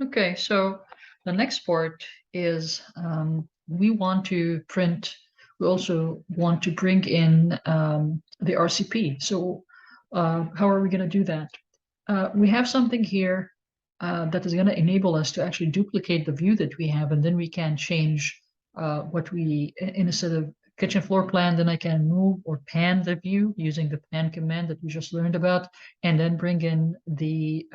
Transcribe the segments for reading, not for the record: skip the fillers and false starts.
Okay, so the next part is we want to print, we also want to bring in the RCP. So how are we going to do that? We have something here that is going to enable us to actually duplicate the view that we have, and then we can change what we, in a sort of kitchen floor plan, then I can move or pan the view using the pan command that we just learned about, and then bring in the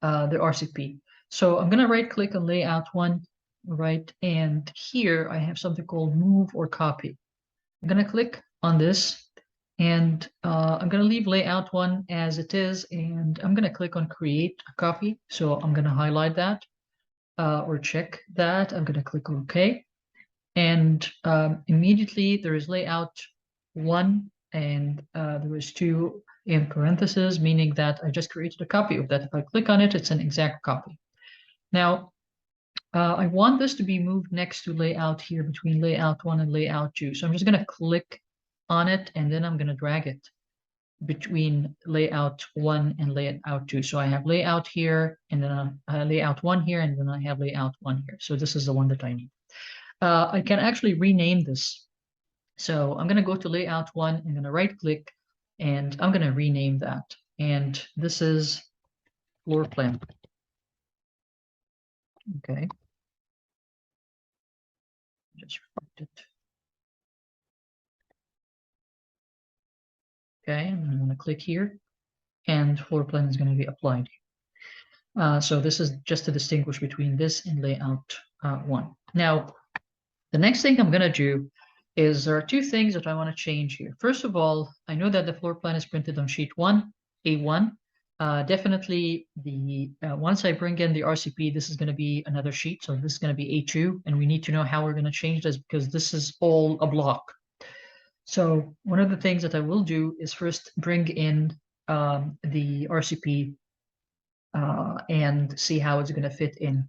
RCP. So I'm going to right click on layout one, right? And here I have something called move or copy. I'm going to click on this and I'm going to leave layout one as it is. And I'm going to click on create a copy. So I'm going to highlight that or check that. I'm going to click OK. And immediately there is layout one and there is two in parentheses, meaning that I just created a copy of that. If I click on it, it's an exact copy. Now, I want this to be moved next to layout here between layout one and layout two. So I'm just going to click on it and then I'm going to drag it between layout one and layout two. So I have layout here and then layout one here and then I have layout one here. So this is the one that I need. I can actually rename this. So I'm going to go to layout one, I'm going to right click and I'm going to rename that. And this is floor plan. Okay. Just reflect it. Okay, and I'm going to click here and floor plan is going to be applied. So this is just to distinguish between this and layout one. Now, the next thing I'm going to do is there are two things that I want to change here. First of all, I know that the floor plan is printed on sheet one, A1. Definitely the once I bring in the RCP, this is going to be another sheet. So this is going to be A2, and we need to know how we're going to change this because this is all a block. So one of the things that I will do is first bring in the RCP and see how it's going to fit in.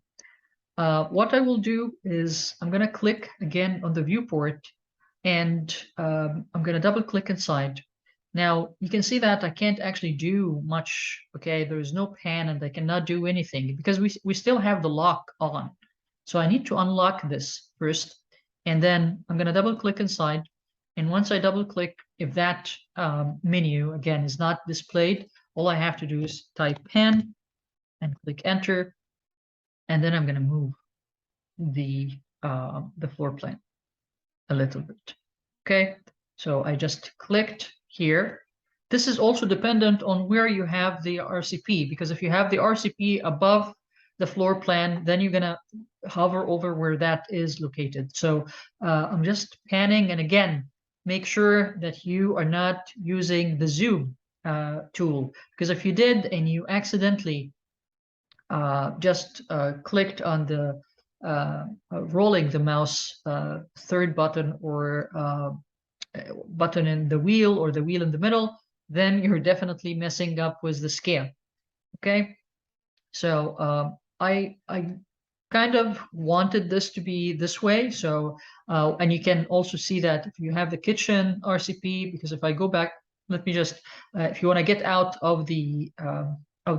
What I will do is I'm going to click again on the viewport and I'm going to double click inside. Now you can see that I can't actually do much. Okay, there is no pan and I cannot do anything because we still have the lock on. So I need to unlock this first and then I'm going to double click inside. And once I double click, if that menu again is not displayed, all I have to do is type pan and click enter. And then I'm going to move the floor plan a little bit. Okay, so I just clicked here. This is also dependent on where you have the RCP, because if you have the RCP above the floor plan, then you're gonna hover over where that is located. So I'm just panning, and again, make sure that you are not using the zoom tool, because if you did and you accidentally just clicked on the rolling the mouse third button or button in the wheel or the wheel in the middle, then you're definitely messing up with the scale. Okay, so I kind of wanted this to be this way. So and you can also see that if you have the kitchen RCP, because if I go back, let me just if you want to get out of the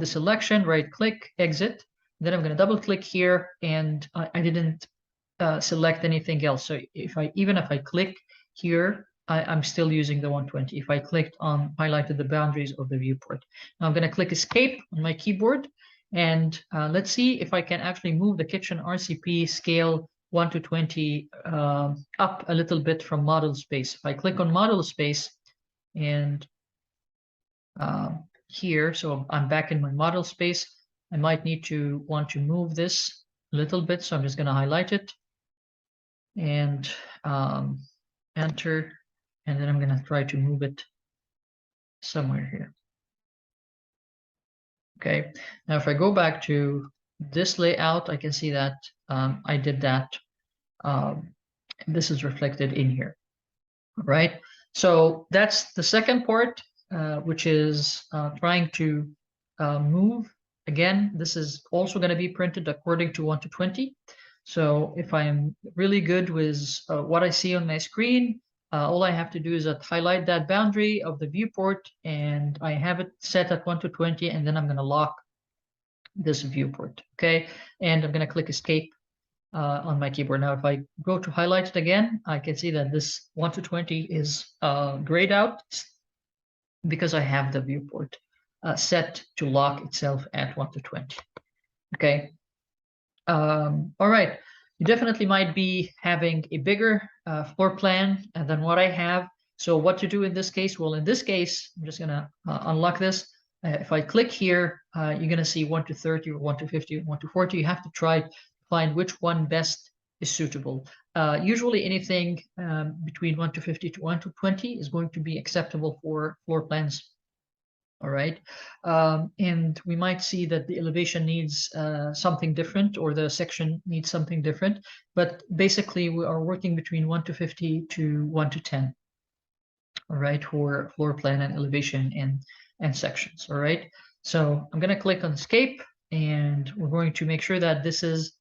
selection, right click, exit. Then I'm going to double click here, and I didn't select anything else. So even if I click here, I'm still using the 120. If I clicked on highlighted the boundaries of the viewport. Now I'm going to click escape on my keyboard, and let's see if I can actually move the kitchen RCP scale 1 to 20 up a little bit from model space. If I click on model space and here, so I'm back in my model space, I might want to move this a little bit. So I'm just going to highlight it and enter, and then I'm going to try to move it somewhere here. Okay, now if I go back to this layout, I can see that I did that. This is reflected in here, right? So that's the second part, which is trying to move. Again, this is also going to be printed according to 1 to 20. So if I'm really good with what I see on my screen, all I have to do is highlight that boundary of the viewport, and I have it set at 1 to 20, and then I'm going to lock this viewport. Okay, and I'm going to click escape on my keyboard. Now, if I go to highlight it again, I can see that this 1 to 20 is grayed out because I have the viewport set to lock itself at 1 to 20. Okay. All right. You definitely might be having a bigger floor plan than what I have. So what to do in this case? Well, in this case, I'm just going to unlock this. If I click here, you're going to see 1 to 30 or 1 to 50 or 1 to 40. You have to try to find which one best is suitable. Usually anything between 1 to 50 to 1 to 20 is going to be acceptable for floor plans. All right. And we might see that the elevation needs something different, or the section needs something different. But basically, we are working between 1 to 50 to 1 to 10. All right, for floor plan and elevation and sections. All right. So I'm going to click on escape, and we're going to make sure that this is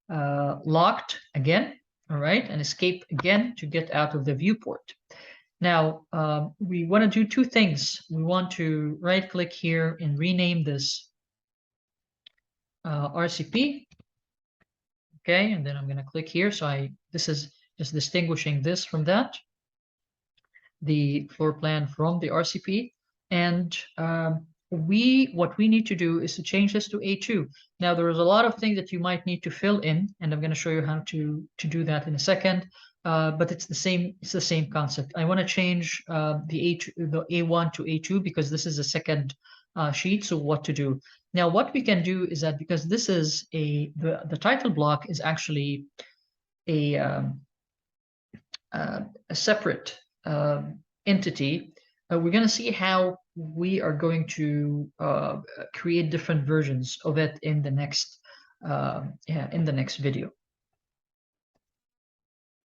locked again. All right, and escape again to get out of the viewport. Now, we want to do two things. We want to right-click here and rename this RCP. Okay, and then I'm going to click here. So this is just distinguishing this from that, the floor plan from the RCP. And what we need to do is to change this to A2. Now, there's a lot of things that you might need to fill in, and I'm going to show you how to do that in a second. But it's the same concept. I want to change the A1 to A2 because this is a second sheet. So what to do? Now, what we can do is that because this is the title block is actually a separate entity, we're going to see how we are going to create different versions of it in the next video.